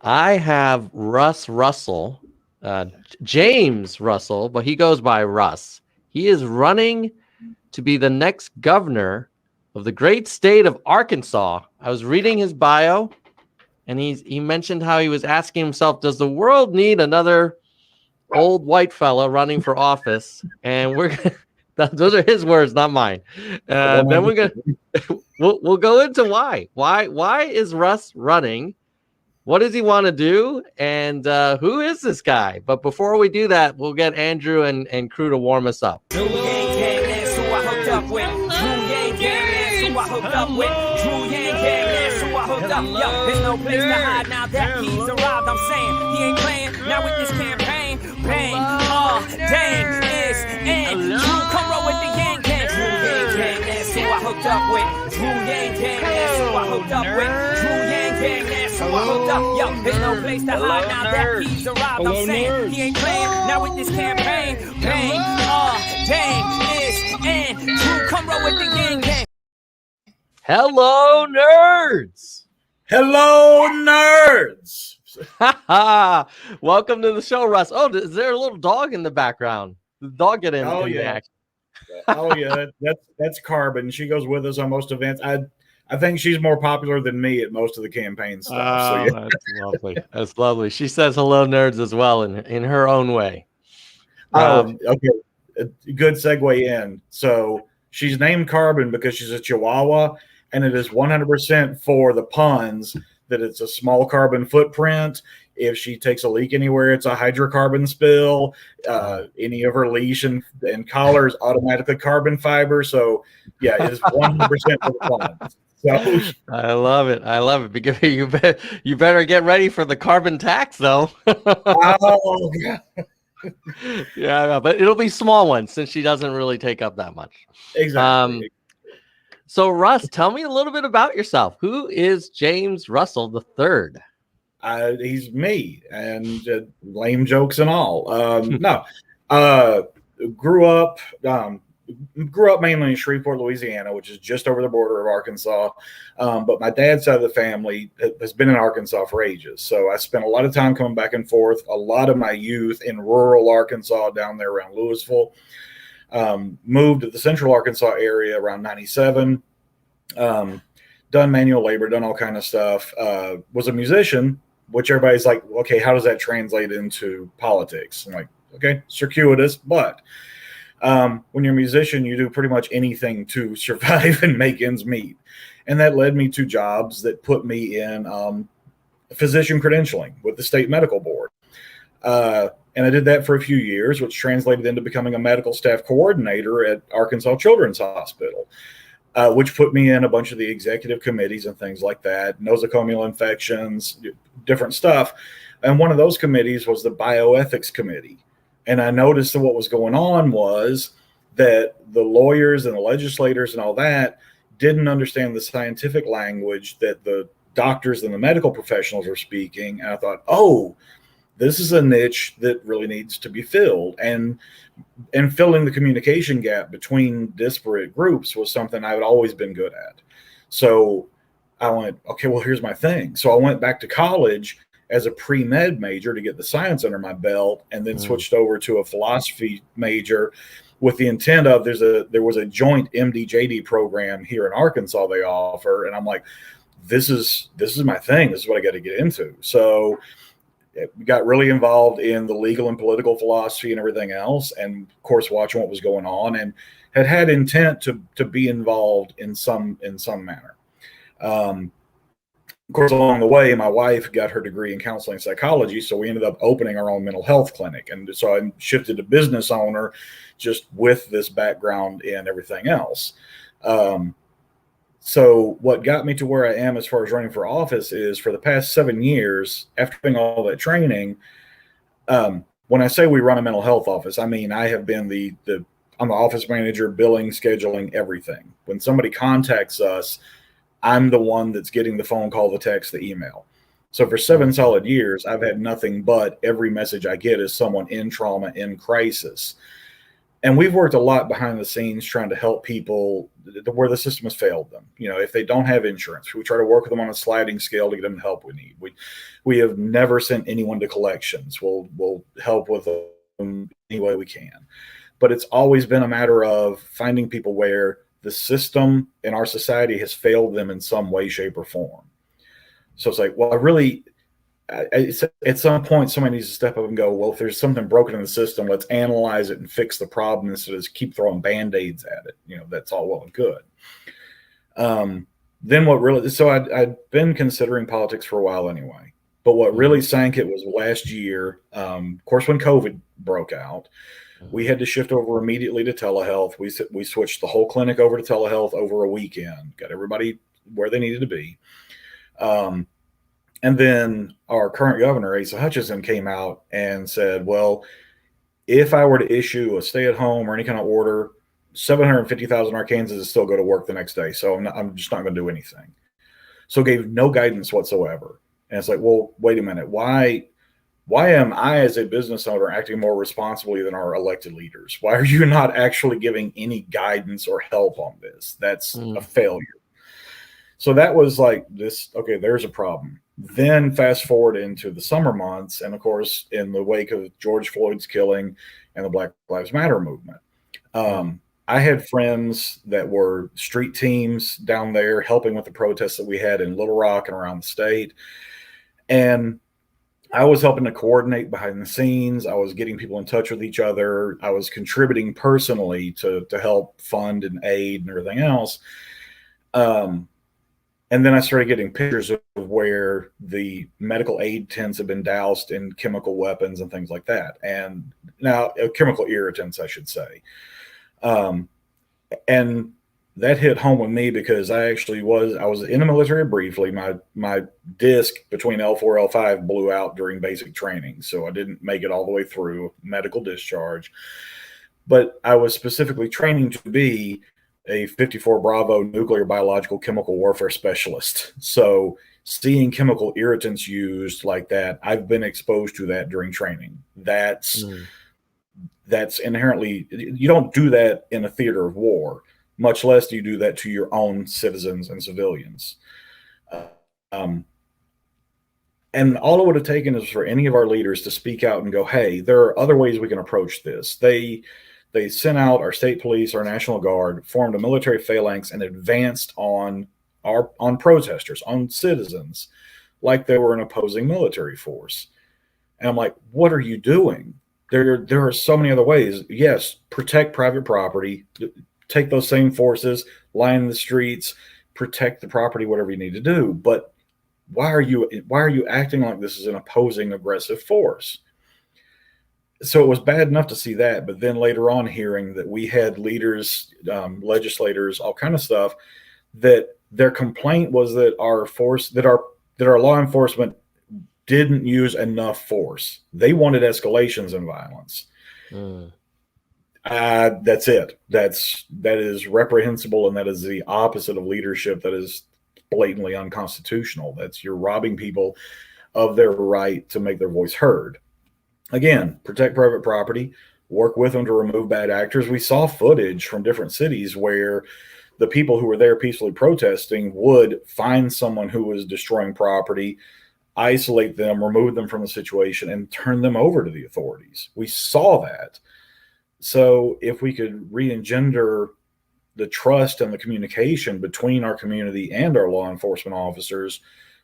I have Russ Russell, uh, James Russell, but he goes by Russ. He is running to be the next governor of the great state of Arkansas. I was reading his bio, and he mentioned how he was asking himself, "Does the world need another old white fella running for office?" And those are his words, not mine. Then we're gonna 100%. we'll go into why. Why is Russ running? What does he want to do? And who is this guy? But before we do that, we'll get Andrew and crew to warm us up. There's no place to hide now that he's arrived. I'm saying he ain't playing now with this campaign. Bang, dang, it's and Drew come roll with the gang gang. Drew gang gang, that's who I hooked up with. Drew gang gang, that's who I hooked up with. Drew gang gang, that's who I hooked up. Yo, there's no place to hide now that he's arrived. I'm saying he ain't playing now with this campaign. Bang, dang, it's and Drew come roll with the gang gang. Hello, nerds. Hello, nerds. Welcome to the show, Russ. Oh, is there a little dog in the background? The dog get in, in the action. Oh yeah, that's Carbon. She goes with us on most events. I think she's more popular than me at most of the campaign stuff. So yeah. That's lovely. That's lovely. She says hello, nerds, as well in her own way. Okay. A good segue in. So she's named Carbon because she's a Chihuahua, and it is 100% for the puns that it's a small carbon footprint. If she takes a leak anywhere, it's a hydrocarbon spill. Any of her leash and collar is automatically carbon fiber. So, yeah, it is 100% for the puns. So, I love it. I love it. You better get ready for the carbon tax, though. oh, yeah. Yeah, but it'll be small ones since she doesn't really take up that much. Exactly. So, Russ, tell me a little bit about yourself. Who is James Russell III? He's me, and lame jokes and all. Grew up mainly in Shreveport, Louisiana, which is just over the border of Arkansas. But my dad's side of the family has been in Arkansas for ages. So I spent a lot of time coming back and forth, a lot of my youth in rural Arkansas down there around Louisville. Moved to the central Arkansas area around 97. Done manual labor, done all kind of stuff. Was a musician, which everybody's like, okay, how does that translate into politics? I'm like, okay, circuitous, but when you're a musician, you do pretty much anything to survive and make ends meet. And that led me to jobs that put me in physician credentialing with the state medical board. And I did that for a few years, which translated into becoming a medical staff coordinator at Arkansas Children's Hospital, which put me in a bunch of the executive committees and things like that, nosocomial infections, different stuff. And one of those committees was the bioethics committee. And I noticed that what was going on was that the lawyers and the legislators and all that didn't understand the scientific language that the doctors and the medical professionals were speaking. And I thought, oh, this is a niche that really needs to be filled. And filling the communication gap between disparate groups was something I had always been good at. So I went, okay, well, here's my thing. So I went back to college as a pre-med major to get the science under my belt, and then switched over to a philosophy major with the intent of there was a joint MD-JD program here in Arkansas they offer. And I'm like, this is my thing. This is what I got to get into. So got really involved in the legal and political philosophy and everything else, and of course watching what was going on, and had intent to be involved in some manner. Of course, along the way, my wife got her degree in counseling and psychology, so we ended up opening our own mental health clinic, and so I shifted to business owner just with this background in everything else. So what got me to where I am as far as running for office is for the past 7 years, after doing all that training, when I say we run a mental health office, I mean I have been I'm the office manager, billing, scheduling, everything. When somebody contacts us, I'm the one that's getting the phone call, the text, the email. So for 7 solid years, I've had nothing but every message I get is someone in trauma, in crisis. And we've worked a lot behind the scenes trying to help people where the system has failed them. You know, if they don't have insurance, we try to work with them on a sliding scale to get them the help we need. We have never sent anyone to collections. We'll help with them any way we can. But it's always been a matter of finding people where the system in our society has failed them in some way, shape, or form. So it's like, well, at some point, somebody needs to step up and go, well, if there's something broken in the system, let's analyze it and fix the problem instead of just keep throwing Band-Aids at it. You know, that's all well and good. Then what really, so I'd been considering politics for a while anyway, but what really sank it was last year. Of course, when COVID broke out, we had to shift over immediately to telehealth. We switched the whole clinic over to telehealth over a weekend, got everybody where they needed to be. And then our current governor, Asa Hutchinson, came out and said, well, if I were to issue a stay-at-home or any kind of order, 750,000 Arkansans still go to work the next day. So I'm just not going to do anything. So gave no guidance whatsoever. And it's like, well, wait a minute. Why am I, as a business owner, acting more responsibly than our elected leaders? Why are you not actually giving any guidance or help on this? That's a failure. So that was like this, okay, there's a problem. Then fast forward into the summer months, and of course, in the wake of George Floyd's killing and the Black Lives Matter movement, I had friends that were street teams down there helping with the protests that we had in Little Rock and around the state. And I was helping to coordinate behind the scenes. I was getting people in touch with each other. I was contributing personally to help fund and aid and everything else. And then I started getting pictures of where the medical aid tents have been doused in chemical weapons and things like that. And now chemical irritants, I should say. And that hit home with me because I was in the military briefly. My disc between L4, L5 blew out during basic training. So I didn't make it all the way through medical discharge, but I was specifically training to be a 54 Bravo nuclear biological chemical warfare specialist. So seeing chemical irritants used like that, I've been exposed to that during training. That's inherently, you don't do that in a theater of war, much less do you do that to your own citizens and civilians. And all it would have taken is for any of our leaders to speak out and go, hey, there are other ways we can approach this. They sent out our state police, our National Guard, formed a military phalanx, and advanced on protesters, on citizens, like they were an opposing military force. And I'm like, what are you doing? There are so many other ways. Yes, protect private property, take those same forces, line the streets, protect the property, whatever you need to do. But why are you acting like this is an opposing aggressive force? So it was bad enough to see that, but then later on hearing that we had leaders, legislators, all kind of stuff, that their complaint was that our law enforcement didn't use enough force. They wanted escalations in violence. That's it. That is reprehensible, and that is the opposite of leadership. That is blatantly unconstitutional. That's you're robbing people of their right to make their voice heard. Again, protect private property, work with them to remove bad actors. We saw footage from different cities where the people who were there peacefully protesting would find someone who was destroying property, isolate them, remove them from the situation, and turn them over to the authorities. We saw that. So if we could re-engender the trust and the communication between our community and our law enforcement officers,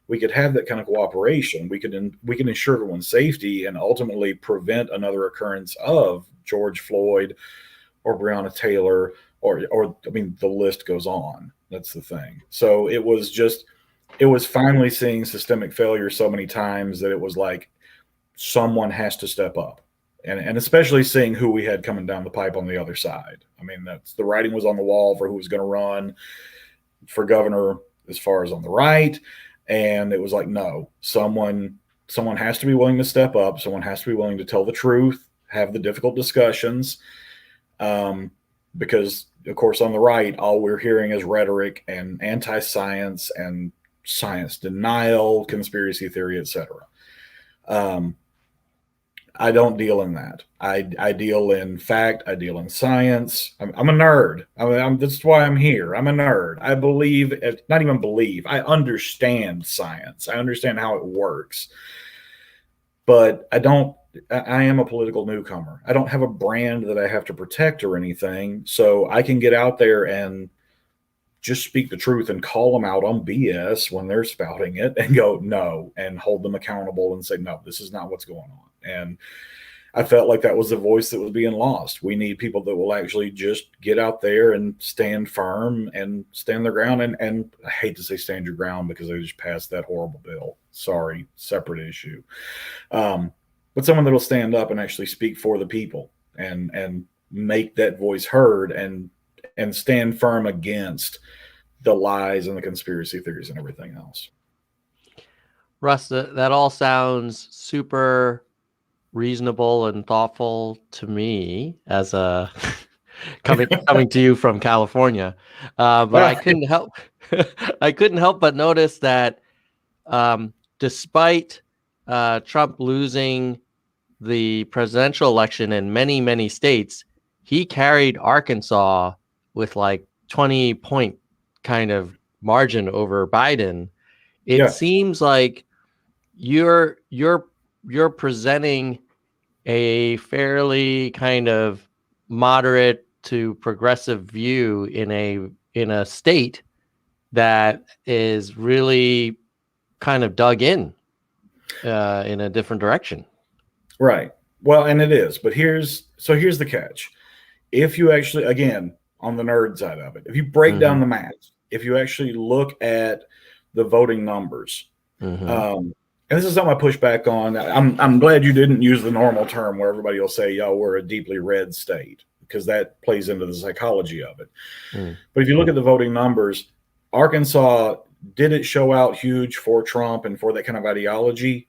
we could have that kind of cooperation. We can ensure everyone's safety and ultimately prevent another occurrence of George Floyd or Breonna Taylor, or I mean, the list goes on. That's the thing. So it was finally seeing systemic failure so many times that it was like someone has to step up. And especially seeing who we had coming down the pipe on the other side. I mean, the writing was on the wall for who was going to run for governor as far as on the right. And it was like, no, someone has to be willing to step up. Someone has to be willing to tell the truth, have the difficult discussions. Because, of course, on the right, all we're hearing is rhetoric and anti-science and science denial, conspiracy theory, etc. I don't deal in that. I deal in fact. I deal in science. I'm a nerd. That's why I'm here. I'm a nerd. I believe, not even believe, I understand science. I understand how it works. But I am a political newcomer. I don't have a brand that I have to protect or anything. So I can get out there and just speak the truth and call them out on BS when they're spouting it and go, no, and hold them accountable and say, no, this is not what's going on. And I felt like that was the voice that was being lost. We need people that will actually just get out there and stand firm and stand their ground. And I hate to say stand your ground because they just passed that horrible bill. Sorry, separate issue. But someone that'll stand up and actually speak for the people and make that voice heard and stand firm against the lies and the conspiracy theories and everything else. Russ, that all sounds super reasonable and thoughtful to me as a coming to you from California. But I couldn't help but notice that despite Trump losing the presidential election in many, many states, he carried Arkansas with like 20-point kind of margin over Biden. It seems like you're presenting a fairly kind of moderate to progressive view in a state that is really kind of dug in a different direction. Right. Well, and it is, but here's the catch. If you actually, again, on the nerd side of it, if you break down the math, if you actually look at the voting numbers, and this is something I push back on. I'm glad you didn't use the normal term where everybody will say, "Yo, we're a deeply red state," because that plays into the psychology of it. But if you look at the voting numbers, Arkansas, did it show out huge for Trump and for that kind of ideology?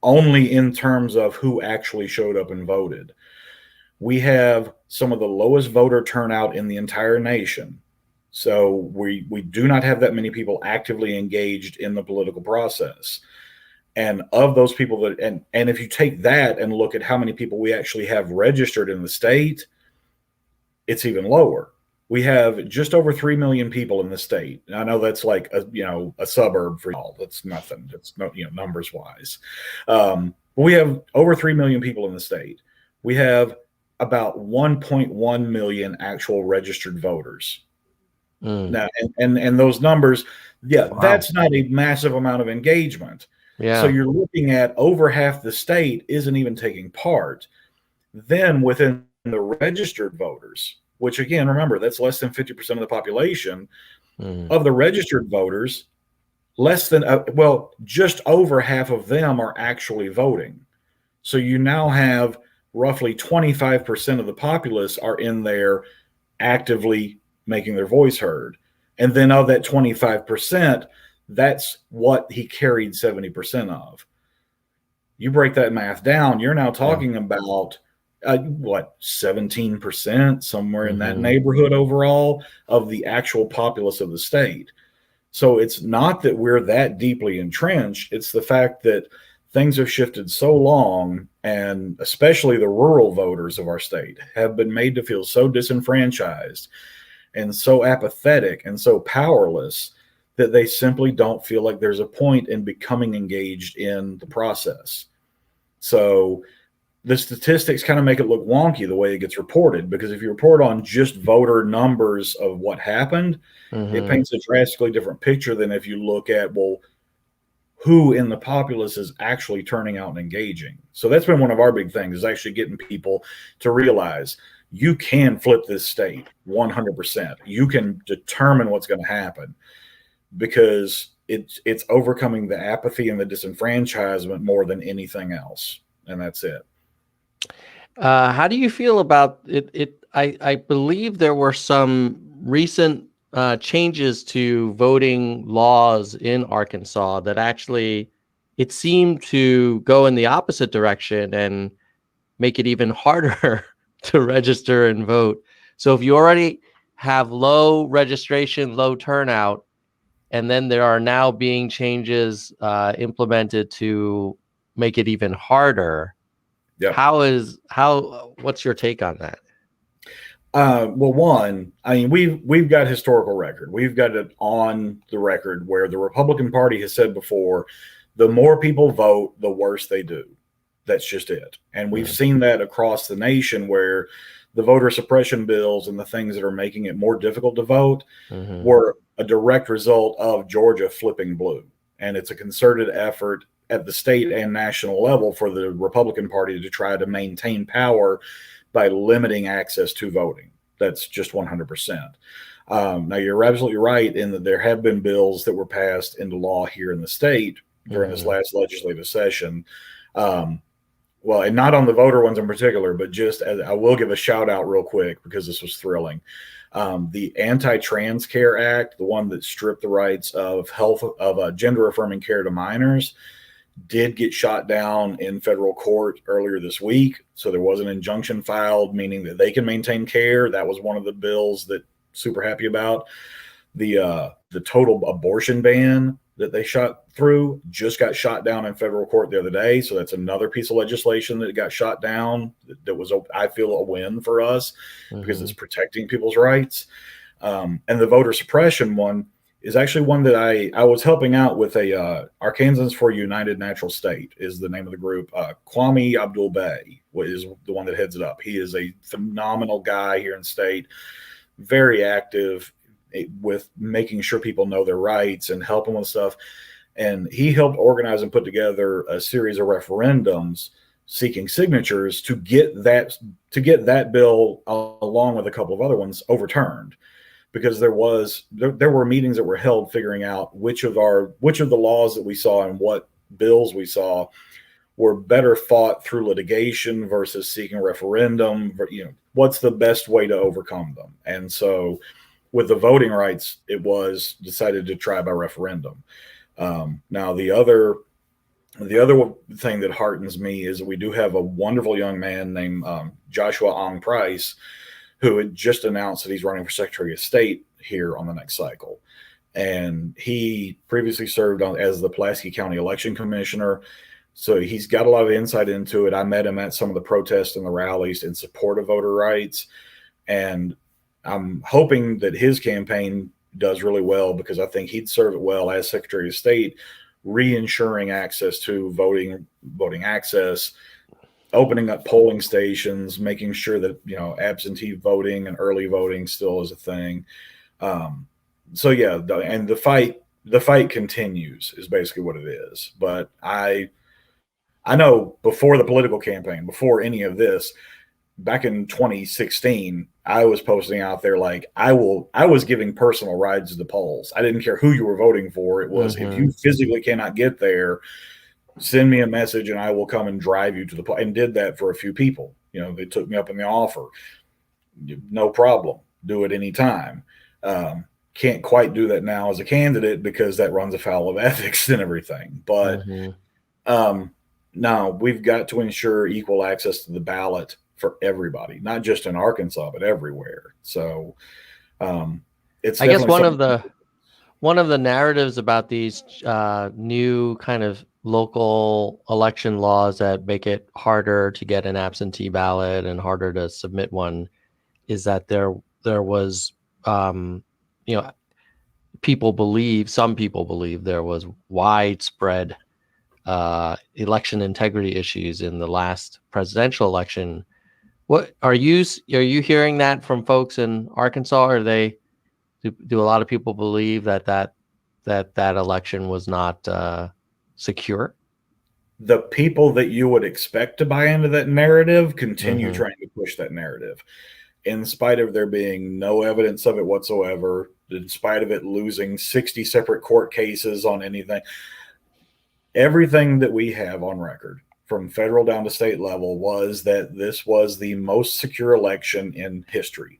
Only in terms of who actually showed up and voted. We have some of the lowest voter turnout in the entire nation. So we do not have that many people actively engaged in the political process. And of those people that, and if you take that and look at how many people we actually have registered in the state, it's even lower. We have just over 3 million people in the state. And I know that's like a suburb for y'all. That's nothing. It's no, numbers wise. But we have over 3 million people in the state. We have about 1.1 million actual registered voters. Now, and those numbers, wow. That's not a massive amount of engagement. Yeah. So you're looking at over half the state isn't even taking part. Then within the registered voters, which again, remember, that's less than 50% of the population of the registered voters, less than, just over half of them are actually voting. So you now have roughly 25% of the populace are in there actively making their voice heard. And then of that 25%, that's what he carried 70% of. You break that math down, you're now talking about 17%, somewhere in that neighborhood overall of the actual populace of the state. So it's not that we're that deeply entrenched. It's the fact that things have shifted so long, and especially the rural voters of our state have been made to feel so disenfranchised and so apathetic and so powerless that they simply don't feel like there's a point in becoming engaged in the process. So the statistics kind of make it look wonky the way it gets reported, because if you report on just voter numbers of what happened, it paints a drastically different picture than if you look at, well, who in the populace is actually turning out and engaging. So that's been one of our big things, is actually getting people to realize you can flip this state 100%. You can determine what's going to happen, because it's overcoming the apathy and the disenfranchisement more than anything else. And that's it. How do you feel about it? I believe there were some recent changes to voting laws in Arkansas that actually, it seemed to go in the opposite direction and make it even harder to register and vote. So if you already have low registration, low turnout, and then there are now being changes implemented to make it even harder, What's your take on that? Well, one, I mean, we've got historical record. We've got it on the record where the Republican Party has said before, the more people vote, the worse they do. That's just it. And we've seen that across the nation where the voter suppression bills and the things that are making it more difficult to vote were a direct result of Georgia flipping blue. And it's a concerted effort at the state and national level for the Republican Party to try to maintain power by limiting access to voting. That's just 100%. Now, you're absolutely right in that there have been bills that were passed into law here in the state during this last legislative session. Well, and not on the voter ones in particular, but just as I will give a shout out real quick because this was thrilling. The Anti-Trans Care Act, the one that stripped the rights of gender affirming care to minors, did get shot down in federal court earlier this week. So there was an injunction filed, meaning that they can maintain care. That was one of the bills that super happy about. The total abortion ban that they shot through just got shot down in federal court the other day. So that's another piece of legislation that got shot down. That was, I feel, a win for us because it's protecting people's rights. And the voter suppression one is actually one that I was helping out with Arkansans for a United Natural State is the name of the group. Kwame Abdul-Bey is the one that heads it up. He is a phenomenal guy here in the state, very active with making sure people know their rights and helping with stuff. And he helped organize and put together a series of referendums seeking signatures to get that bill along with a couple of other ones overturned. Because there were meetings that were held figuring out which of the laws that we saw and what bills we saw were better fought through litigation versus seeking referendum. What's the best way to overcome them? And so with the voting rights, it was decided to try by referendum. Now the other thing that heartens me is that we do have a wonderful young man named Joshua Ong Price, who had just announced that he's running for Secretary of State here on the next cycle. And he previously served as the Pulaski County Election Commissioner. So he's got a lot of insight into it. I met him at some of the protests and the rallies in support of voter rights. And I'm hoping that his campaign does really well because I think he'd serve it well as Secretary of State, reinsuring access to voting access, opening up polling stations, making sure that, absentee voting and early voting still is a thing. So yeah, and the fight continues is basically what it is. But I know before the political campaign, before any of this, back in 2016, I was posting out there like I was giving personal rides to the polls. I didn't care who you were voting for. It was if you physically cannot get there, send me a message and I will come and drive you to the poll. And did that for a few people. They took me up in the offer. No problem. Do it anytime. Can't quite do that now as a candidate because that runs afoul of ethics and everything. But now we've got to ensure equal access to the ballot for everybody, not just in Arkansas, but everywhere. So it's I guess one of the narratives about these new kind of local election laws that make it harder to get an absentee ballot and harder to submit one is that there was some people believe there was widespread election integrity issues in the last presidential election. What are you hearing that from folks in Arkansas? Or do a lot of people believe that election was not secure? The people that you would expect to buy into that narrative continue trying to push that narrative, in spite of there being no evidence of it whatsoever, in spite of it losing 60 separate court cases on anything. Everything that we have on record from federal down to state level was that this was the most secure election in history.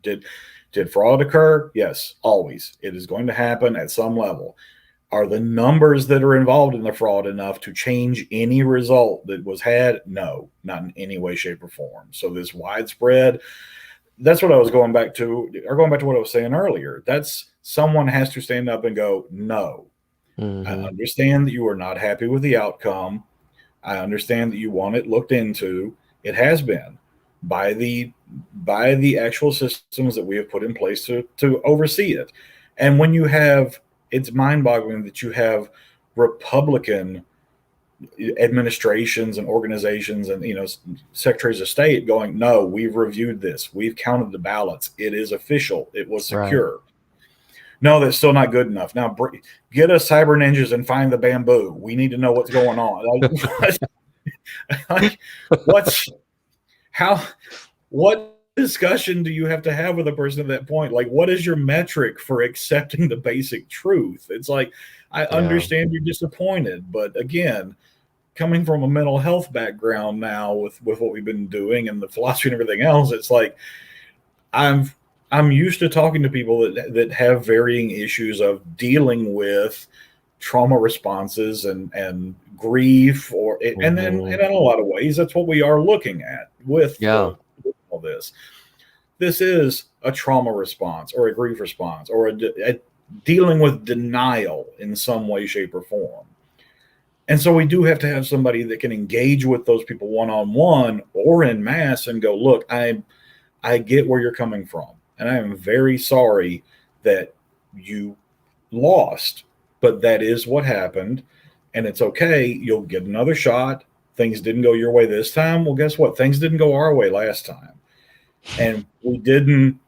Did fraud occur? Yes, always. It is going to happen at some level. Are the numbers that are involved in the fraud enough to change any result that was had? No, not in any way, shape, or form. So this widespread, that's what I was going back to what I was saying earlier. That's someone has to stand up and go, no. I understand that you are not happy with the outcome, I understand that you want it looked into. It has been by the actual systems that we have put in place to oversee it. And when you have, it's mind-boggling that you have Republican administrations and organizations and secretaries of state going, no, we've reviewed this, we've counted the ballots, it is official, it was secure. Right. No, that's still not good enough. Now get us cyber ninjas and find the bamboo. We need to know what's going on. What discussion do you have to have with a person at that point? Like, what is your metric for accepting the basic truth? It's like, I understand you're disappointed, but again, coming from a mental health background now with what we've been doing and the philosophy and everything else, it's like I'm used to talking to people that have varying issues of dealing with trauma responses and grief, and then in a lot of ways that's what we are looking at with all this. This is a trauma response or a grief response or a dealing with denial in some way, shape, or form. And so we do have to have somebody that can engage with those people one-on-one or in mass and go, look, I get where you're coming from. And I am very sorry that you lost, but that is what happened. And it's okay. You'll get another shot. Things didn't go your way this time. Well, guess what? Things didn't go our way last time. And we didn't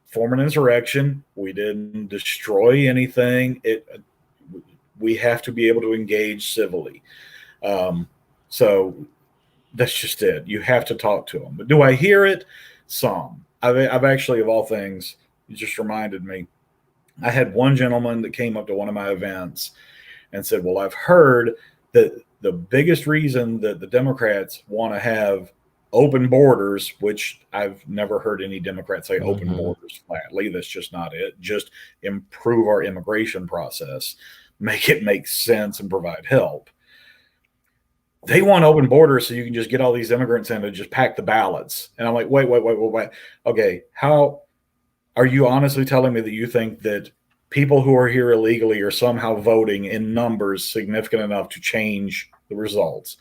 form an insurrection. We didn't destroy anything. We have to be able to engage civilly. So that's just it. You have to talk to them. But do I hear it? Some. I've actually, of all things, it just reminded me, I had one gentleman that came up to one of my events and said, well, I've heard that the biggest reason that the Democrats want to have open borders, which I've never heard any Democrats say open borders flatly. That's just not it. Just improve our immigration process, make it make sense and provide help. They want open borders so you can just get all these immigrants in and just pack the ballots. And I'm like, wait. Okay, how are you honestly telling me that you think that people who are here illegally are somehow voting in numbers significant enough to change the results?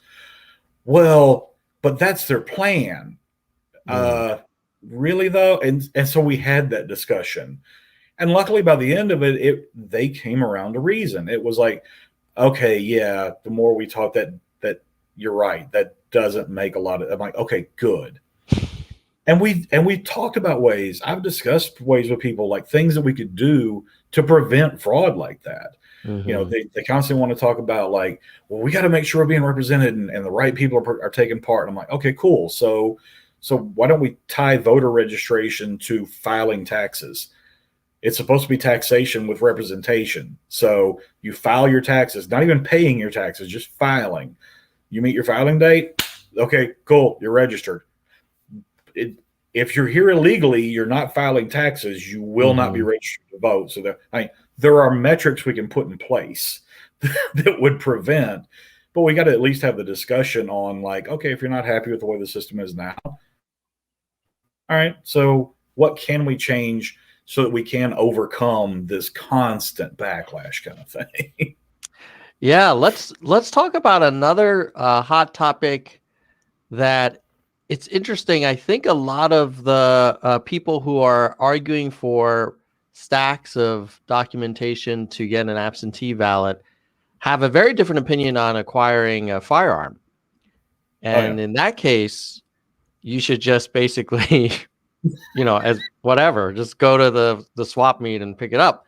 Well, but that's their plan. Really though? And so we had that discussion. And luckily by the end of it, they came around to reason. It was like, okay, yeah, the more we talk that you're right, that doesn't make a lot of, I'm like, okay, good. And we talked about ways, I've discussed ways with people, like things that we could do to prevent fraud like that. They constantly want to talk about like, well, we got to make sure we're being represented and the right people are taking part. And I'm like, okay, cool. So why don't we tie voter registration to filing taxes? It's supposed to be taxation with representation. So you file your taxes, not even paying your taxes, just filing. You meet your filing date. Okay, cool. You're registered. If you're here illegally, you're not filing taxes. You will not be registered to vote. So there are metrics we can put in place that would prevent, but we got to at least have the discussion on like, okay, if you're not happy with the way the system is now, all right, so what can we change so that we can overcome this constant backlash kind of thing? Yeah, let's talk about another hot topic that it's interesting. I think a lot of the people who are arguing for stacks of documentation to get an absentee ballot have a very different opinion on acquiring a firearm. And in that case, you should just basically, as whatever, just go to the swap meet and pick it up.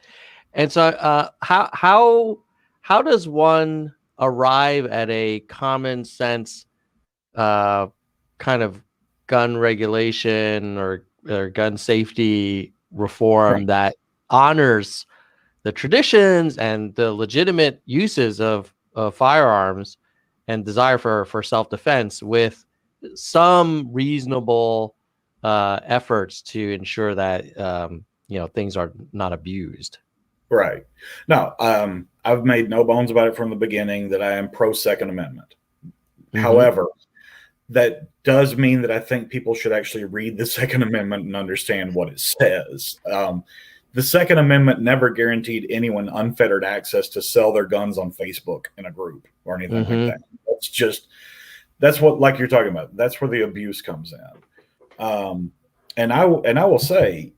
And so how does one arrive at a common sense kind of gun regulation or gun safety reform that honors the traditions and the legitimate uses of firearms and desire for self-defense with some reasonable efforts to ensure that things are not abused? Right. No, I've made no bones about it from the beginning that I am pro Second Amendment. However, that does mean that I think people should actually read the Second Amendment and understand what it says. the Second Amendment never guaranteed anyone unfettered access to sell their guns on Facebook in a group or anything like that. That's what, like you're talking about, that's where the abuse comes in. And I will say,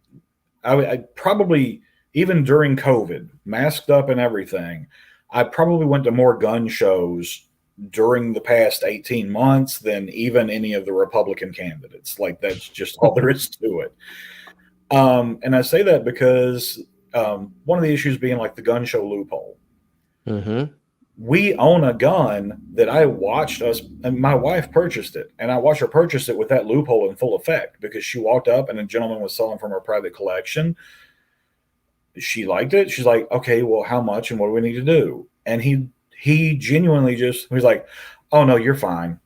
I probably, even during COVID, masked up and everything, I probably went to more gun shows during the past 18 months than even any of the Republican candidates. Like, that's just all there is to it. And I say that because one of the issues being like the gun show loophole. We own a gun that I watched us, and my wife purchased it, and I watched her purchase it with that loophole in full effect because she walked up and a gentleman was selling from her private collection. She liked it. She's like, okay, well, how much and what do we need to do? And he genuinely just was like, oh, no, you're fine.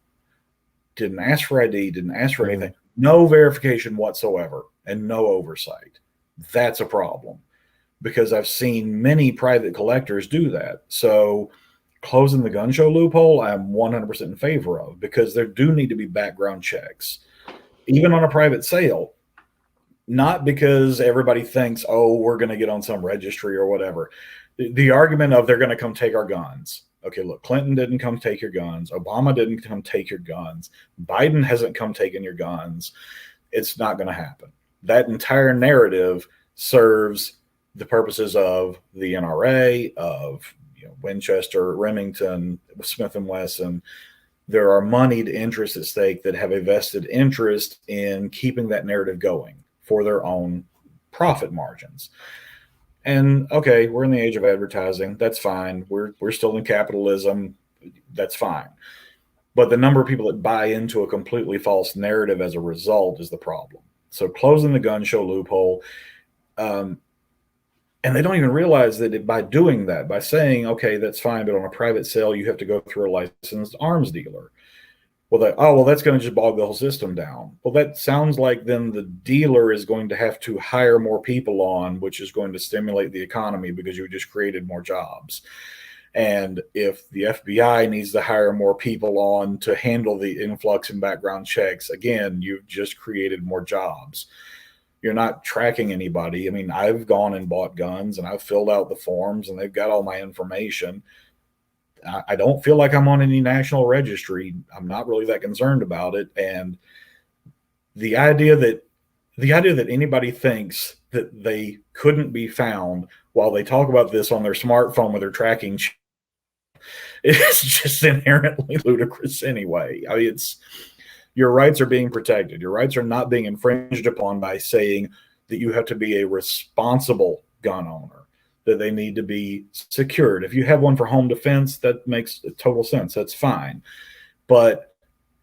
Didn't ask for ID, didn't ask for anything. No verification whatsoever and no oversight. That's a problem because I've seen many private collectors do that. So closing the gun show loophole, I'm 100% in favor of because there do need to be background checks, even on a private sale. Not because everybody thinks, oh, we're going to get on some registry or whatever. The argument of they're going to come take our guns. Okay, look, Clinton didn't come take your guns. Obama didn't come take your guns. Biden hasn't come taking your guns. It's not going to happen. That entire narrative serves the purposes of the NRA, of Winchester, Remington, Smith & Wesson. There are moneyed interests at stake that have a vested interest in keeping that narrative going for their own profit margins. And okay, we're in the age of advertising. That's fine. We're still in capitalism. That's fine. But the number of people that buy into a completely false narrative as a result is the problem. So closing the gun show loophole, and they don't even realize that by doing that, by saying, okay, that's fine, but on a private sale, you have to go through a licensed arms dealer. Well, that's going to just bog the whole system down. Well, that sounds like then the dealer is going to have to hire more people on, which is going to stimulate the economy because you just created more jobs. And if the FBI needs to hire more people on to handle the influx and background checks, again, you've just created more jobs. You're not tracking anybody. I mean, I've gone and bought guns and I've filled out the forms and they've got all my information. I don't feel like I'm on any national registry. I'm not really that concerned about it. And the idea that anybody thinks that they couldn't be found while they talk about this on their smartphone with their tracking, it's just inherently ludicrous anyway. I mean, your rights are being protected. Your rights are not being infringed upon by saying that you have to be a responsible gun owner, that they need to be secured. If you have one for home defense, that makes total sense. That's fine. But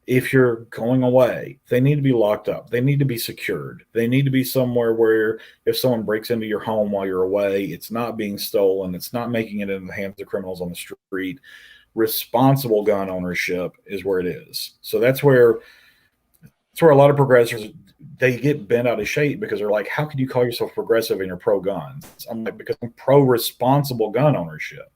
if you're going away, they need to be locked up. They need to be secured. They need to be somewhere where if someone breaks into your home while you're away, it's not being stolen. It's not making it into the hands of criminals on the street. Responsible gun ownership is where it is. So that's where a lot of progressives, they get bent out of shape because they're like, how could you call yourself progressive and you're pro-guns? I'm like, because I'm pro-responsible gun ownership.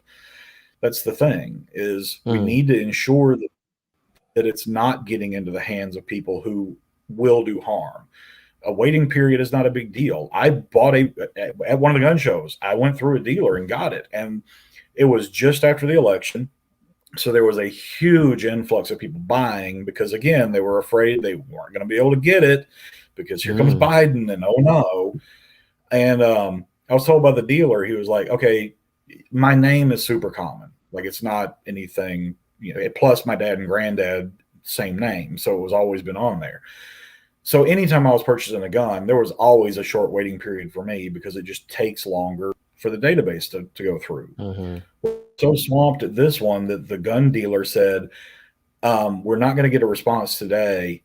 That's the thing, is we need to ensure that it's not getting into the hands of people who will do harm. A waiting period is not a big deal. I bought at one of the gun shows, I went through a dealer and got it. And it was just after the election. So there was a huge influx of people buying because, again, they were afraid they weren't going to be able to get it because here comes Biden and oh no. And I was told by the dealer, he was like, okay, my name is super common. Like, it's not anything, plus my dad and granddad, same name. So it was always been on there. So anytime I was purchasing a gun, there was always a short waiting period for me because it just takes longer for the database to go through. So swamped at this one that the gun dealer said, we're not going to get a response today,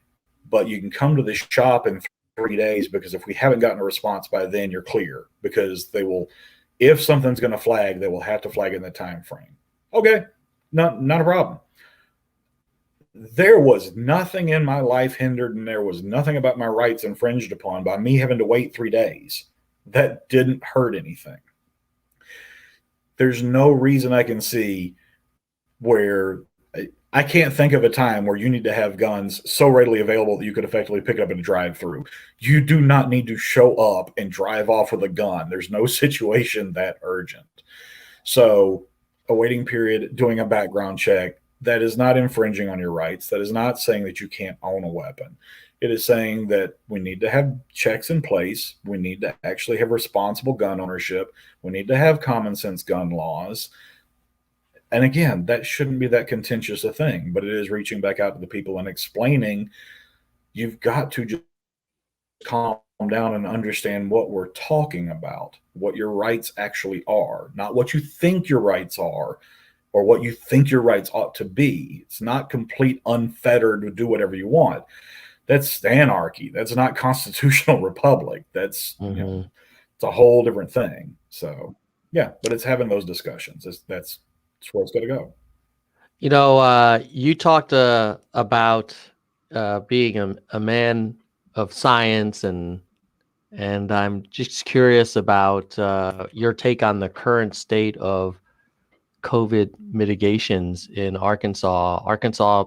but you can come to this shop in 3 days because if we haven't gotten a response by then, you're clear because they will, if something's going to flag, they will have to flag in the time frame. Okay, not a problem. There was nothing in my life hindered and there was nothing about my rights infringed upon by me having to wait 3 days. That didn't hurt anything. There's no reason I can see where I can't think of a time where you need to have guns so readily available that you could effectively pick it up in a drive-through. You do not need to show up and drive off with a gun. There's no situation that urgent. So a waiting period, doing a background check, that is not infringing on your rights. That is not saying that you can't own a weapon. It is saying that we need to have checks in place. We need to actually have responsible gun ownership. We need to have common sense gun laws. And again, that shouldn't be that contentious a thing, but it is reaching back out to the people and explaining you've got to just calm down and understand what we're talking about, what your rights actually are, not what you think your rights are or what you think your rights ought to be. It's not complete unfettered to do whatever you want. That's anarchy. That's not constitutional republic. That's it's a whole different thing. So yeah, but it's having those discussions. That's where it's got to go. You know, you talked about being a man of science, and I'm just curious about your take on the current state of COVID mitigations in Arkansas. Arkansas,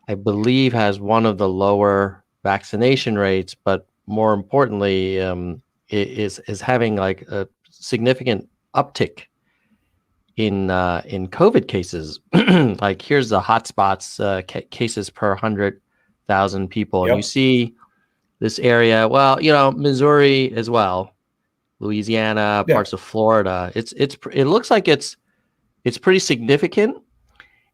I believe, has one of the lower vaccination rates, but more importantly, is having like a significant uptick in COVID cases. Like here's the hotspots, cases per 100,000 people. Yep. And you see this area, well, you know, Missouri as well, Louisiana, parts of Florida. It looks like it's pretty significant.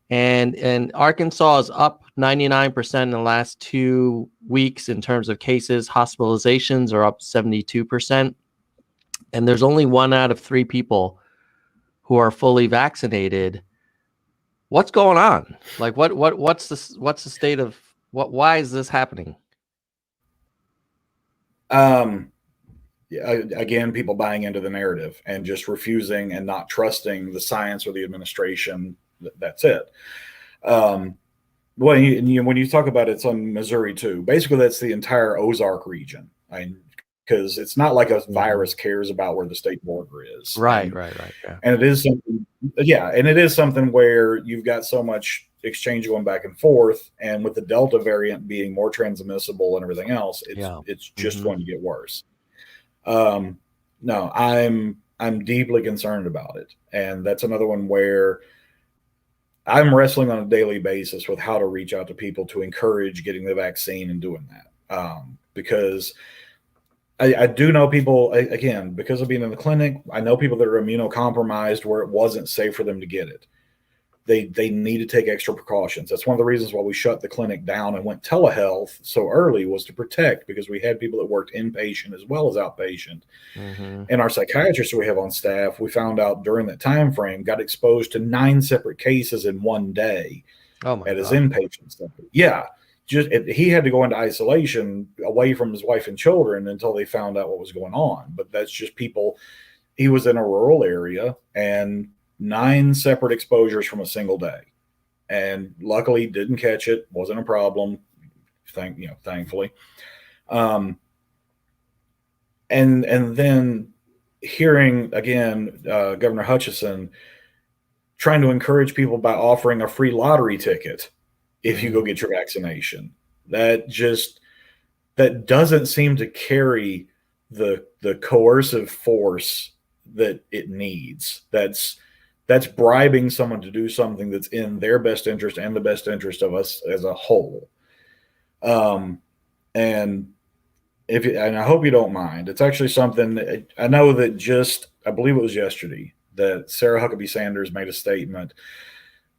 And Arkansas is up 99% in the last 2 weeks in terms of cases. Hospitalizations are up 72%. And there's only 1 out of 3 people who are fully vaccinated. What's going on? Like what's the state of why is this happening? Again, people buying into the narrative and just refusing and not trusting the science or the administration. That's it. Well, when you talk about it's on Missouri too, basically that's the entire Ozark region. Because it's not like a virus cares about where the state border is. Right. Yeah. And it is something, and it is something where you've got so much exchange going back and forth, and with the Delta variant being more transmissible and everything else, it's just going to get worse. No, I'm deeply concerned about it, and that's another one where I'm wrestling on a daily basis with how to reach out to people to encourage getting the vaccine and doing that, because I do know people, again, because of being in the clinic, I know people that are immunocompromised where it wasn't safe for them to get it. They need to take extra precautions. That's one of the reasons why we shut the clinic down and went telehealth so early, was to protect, because we had people that worked inpatient as well as outpatient. And our psychiatrists we have on staff, we found out during that time frame, got exposed to 9 separate cases in one day at his inpatient center. Yeah. He had to go into isolation away from his wife and children until they found out what was going on. But that's just people. He was in a rural area, and 9 separate exposures from a single day, and luckily didn't catch it. Wasn't a problem. Thankfully. And then hearing again, Governor Hutchinson trying to encourage people by offering a free lottery ticket if you go get your vaccination. That doesn't seem to carry the coercive force that it needs. That's bribing someone to do something that's in their best interest and the best interest of us as a whole. And I hope you don't mind. It's actually something that I know that I believe it was yesterday that Sarah Huckabee Sanders made a statement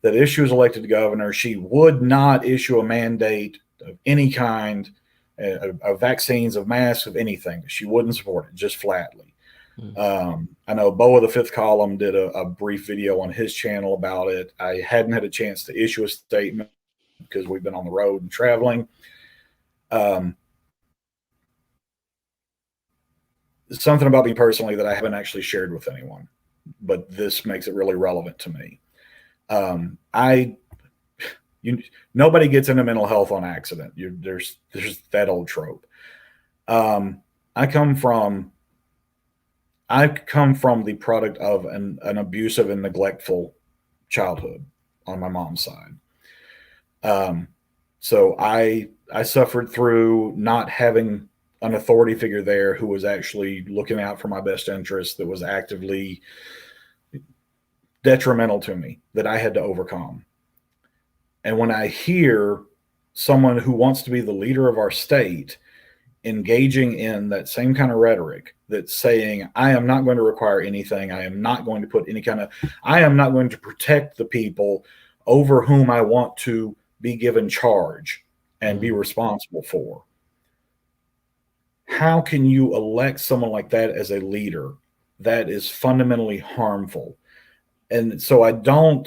that if she was elected governor, she would not issue a mandate of any kind, of vaccines, of masks, of anything. She wouldn't support it, just flatly. I know Bo of the Fifth Column did a brief video on his channel about it. I hadn't had a chance to issue a statement because we've been on the road and traveling. Something about me personally that I haven't actually shared with anyone, but this makes it really relevant to me. Nobody gets into mental health on accident. There's that old trope. I come from the product of an abusive and neglectful childhood on my mom's side. So I suffered through not having an authority figure there who was actually looking out for my best interest, that was actively detrimental to me, that I had to overcome. And when I hear someone who wants to be the leader of our state engaging in that same kind of rhetoric, that's saying, I am not going to require anything, I am not going to put any kind of, I am not going to protect the people over whom I want to be given charge and be responsible for. How can you elect someone like that as a leader? That is fundamentally harmful. And so I don't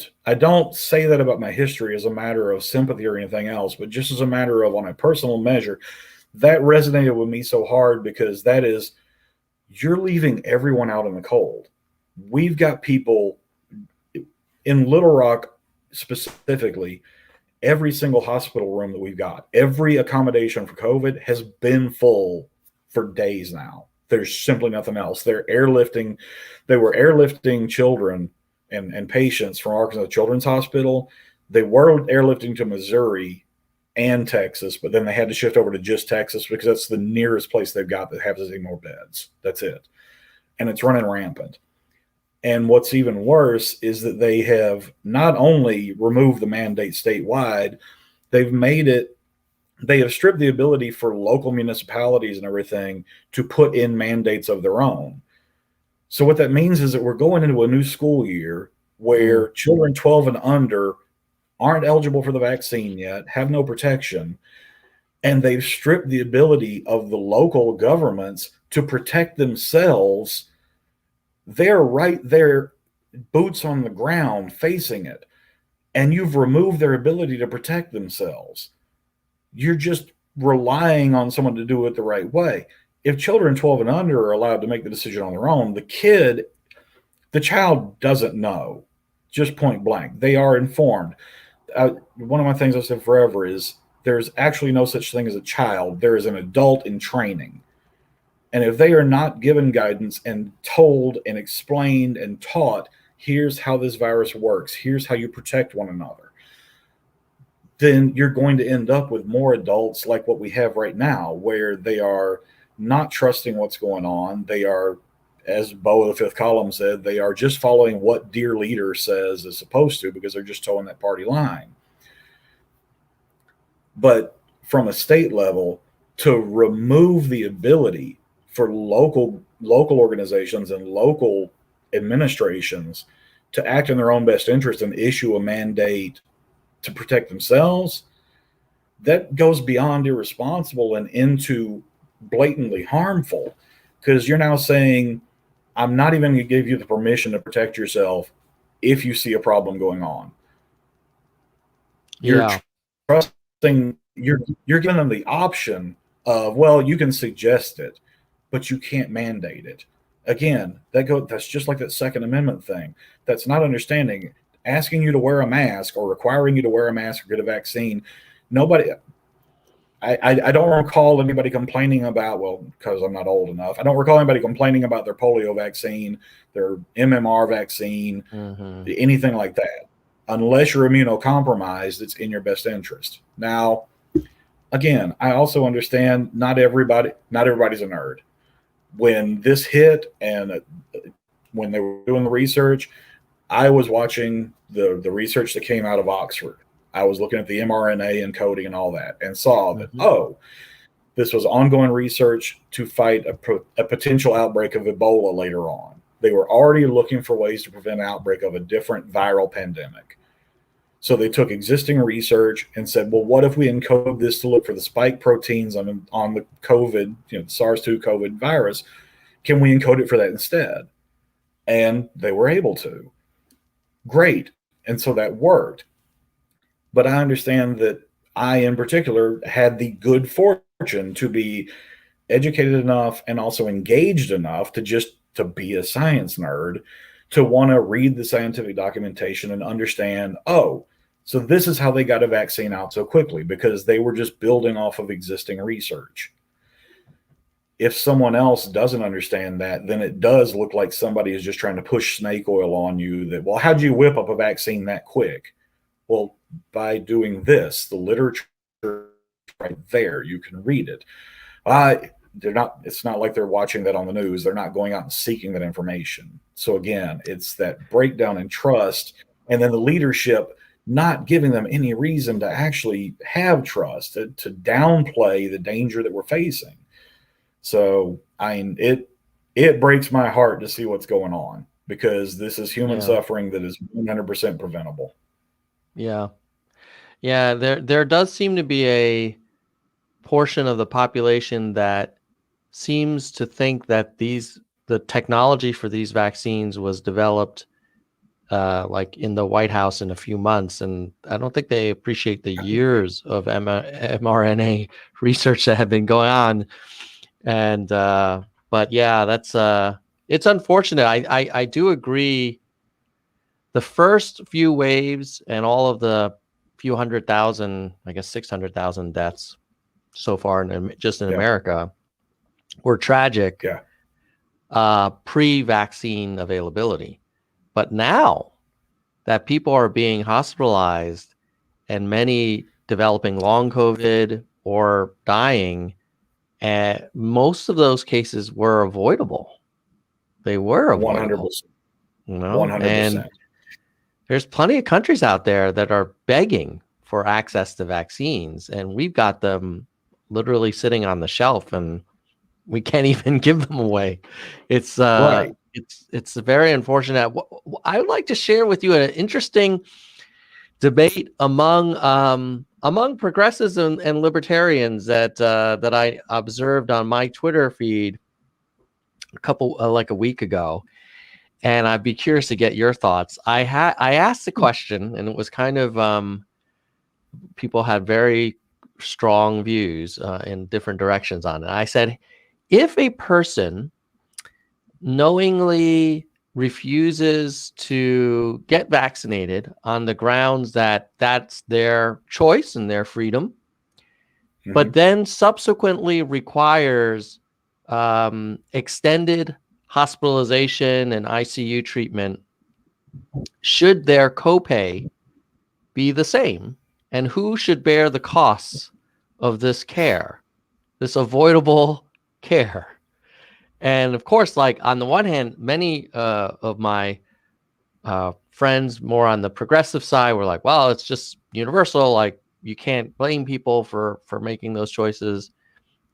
say that about my history as a matter of sympathy or anything else, but just as a matter of, on a personal measure, that resonated with me so hard, because that is, you're leaving everyone out in the cold. We've got people in Little Rock specifically, every single hospital room that we've got, every accommodation for COVID has been full for days now. There's simply nothing else. They were airlifting children and patients from Arkansas Children's Hospital. They were airlifting to Missouri and Texas, but then they had to shift over to just Texas because that's the nearest place they've got that has any more beds. That's it. And it's running rampant. And what's even worse is that they have not only removed the mandate statewide, they have stripped the ability for local municipalities and everything to put in mandates of their own. So what that means is that we're going into a new school year where children 12 and under aren't eligible for the vaccine yet, have no protection, and they've stripped the ability of the local governments to protect themselves. They're right there, boots on the ground, facing it, and you've removed their ability to protect themselves. You're just relying on someone to do it the right way. If children 12 and under are allowed to make the decision on their own, the child doesn't know, just point blank. They are informed. One of my things I've said forever is there's actually no such thing as a child. There is an adult in training. And if they are not given guidance and told and explained and taught, here's how this virus works, here's how you protect one another, then you're going to end up with more adults like what we have right now, where they are not trusting what's going on. They are, as Bo of the Fifth Column said, they are just following what dear leader says is supposed to, because they're just towing that party line. But from a state level, to remove the ability for local organizations and local administrations to act in their own best interest and issue a mandate to protect themselves, that goes beyond irresponsible and into blatantly harmful, because you're now saying, I'm not even going to give you the permission to protect yourself if you see a problem going on. You're trusting, you're giving them the option of, well, you can suggest it, but you can't mandate it. Again, that's just like that Second Amendment thing. That's not understanding. Asking you to wear a mask or requiring you to wear a mask or get a vaccine, I don't recall anybody complaining about, well, because I'm not old enough, I don't recall anybody complaining about their polio vaccine, their MMR vaccine, anything like that. Unless you're immunocompromised, it's in your best interest. Now, again, I also understand not everybody's a nerd. When this hit and when they were doing the research, I was watching the research that came out of Oxford. I was looking at the mRNA encoding and all that, and saw that, this was ongoing research to fight a potential outbreak of Ebola later on. They were already looking for ways to prevent an outbreak of a different viral pandemic. So they took existing research and said, well, what if we encode this to look for the spike proteins on the COVID, the SARS-2 COVID virus? Can we encode it for that instead? And they were able to. Great. And so that worked. But I understand that I, in particular, had the good fortune to be educated enough and also engaged enough to be a science nerd, to want to read the scientific documentation and understand, so this is how they got a vaccine out so quickly, because they were just building off of existing research. If someone else doesn't understand that, then it does look like somebody is just trying to push snake oil on you that, well, how'd you whip up a vaccine that quick? Well, by doing this. The literature right there, you can read it. They're not, it's not like they're watching that on the news. They're not going out and seeking that information. So again, it's that breakdown in trust, and then the leadership not giving them any reason to actually have trust, to downplay the danger that we're facing. So I mean, it breaks my heart to see what's going on, because this is human suffering that is 100% preventable. Yeah. Yeah, there does seem to be a portion of the population that seems to think that the technology for these vaccines was developed like in the White House in a few months, and I don't think they appreciate the years of mRNA research that have been going on. And but yeah, that's it's unfortunate. I do agree. The first few waves and all of the few 100,000, I guess 600,000 deaths so far just in America were tragic. Pre-vaccine availability. But now that people are being hospitalized and many developing long COVID or dying, most of those cases were avoidable. They were avoidable. 100%. You know? 100%. And there's plenty of countries out there that are begging for access to vaccines, and we've got them literally sitting on the shelf, and we can't even give them away. It's Right. It's very unfortunate. I would like to share with you an interesting debate among progressives and libertarians that I observed on my Twitter feed like a week ago, and I'd be curious to get your thoughts. I asked the question, and it was kind of people had very strong views in different directions on it. I said, if a person knowingly refuses to get vaccinated on the grounds that that's their choice and their freedom, but then subsequently requires extended hospitalization and ICU treatment, should their copay be the same? And who should bear the costs of this care, this avoidable care? And of course, like on the one hand, many of my friends more on the progressive side were like, well, it's just universal. Like, you can't blame people for making those choices.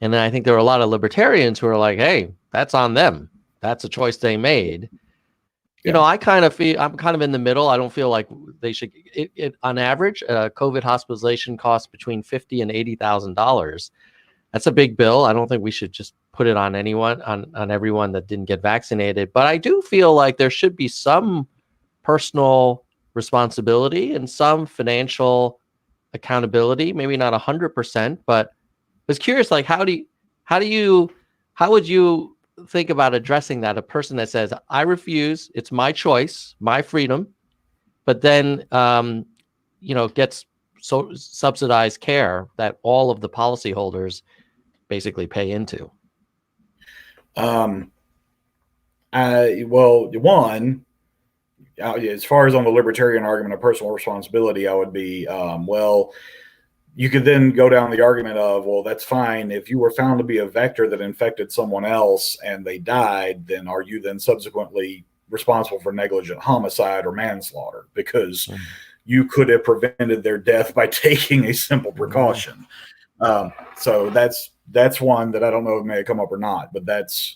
And then I think there were a lot of libertarians who are like, hey, that's on them. That's a choice they made. You know, I kind of feel I'm kind of in the middle. I don't feel like they should. On average, COVID hospitalization costs between $50,000 and $80,000. That's a big bill. I don't think we should just put it on anyone, on everyone that didn't get vaccinated. But I do feel like there should be some personal responsibility and some financial accountability. Maybe not 100%, but I was curious, like, how would you think about addressing that? A person that says, I refuse, it's my choice, my freedom, but then gets so subsidized care that all of the policyholders basically pay into. As far as on the libertarian argument of personal responsibility, I would be, you could then go down the argument of, well, that's fine. If you were found to be a vector that infected someone else and they died, then are you then subsequently responsible for negligent homicide or manslaughter? Because you could have prevented their death by taking a simple precaution. So that's one that I don't know if it may have come up or not, but that's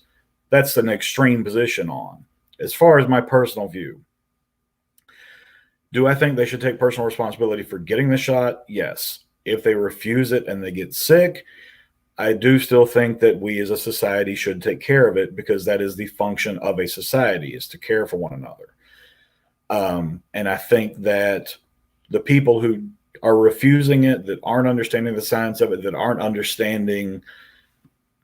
an extreme position on. As far as my personal view, do I think they should take personal responsibility for getting the shot? Yes. If they refuse it and they get sick, I do still think that we as a society should take care of it, because that is the function of a society, is to care for one another. And I think that the people who are refusing it, that aren't understanding the science of it, that aren't understanding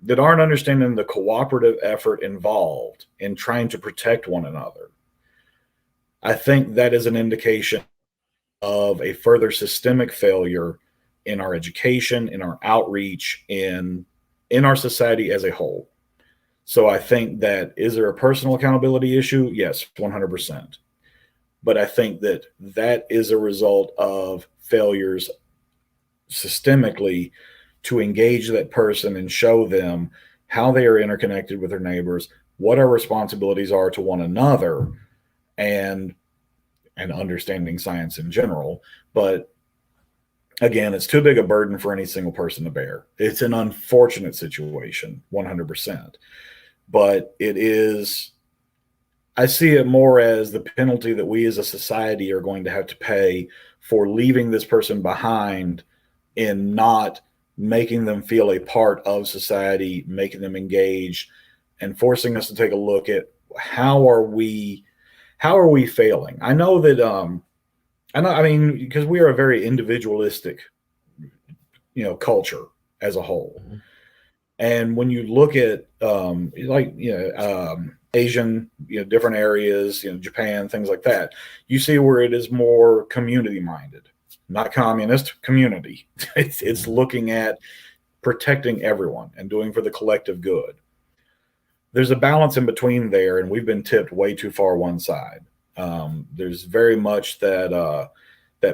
the cooperative effort involved in trying to protect one another, I think that is an indication of a further systemic failure in our education, in our outreach, in our society as a whole. So I think that, is there a personal accountability issue? Yes, 100%. But I think that is a result of failures systemically to engage that person and show them how they are interconnected with their neighbors, what our responsibilities are to one another, and understanding science in general. But again, it's too big a burden for any single person to bear. It's an unfortunate situation, 100%. But it is, I see it more as the penalty that we as a society are going to have to pay for leaving this person behind in not making them feel a part of society, making them engaged, and forcing us to take a look at how are we failing. I know that I mean, because we are a very individualistic, culture as a whole. Mhm. And when you look at Asian, different areas, Japan, things like that, you see where it is more community minded, not communist, community. It's looking at protecting everyone and doing for the collective good. There's a balance in between there, and we've been tipped way too far one side. There's very much that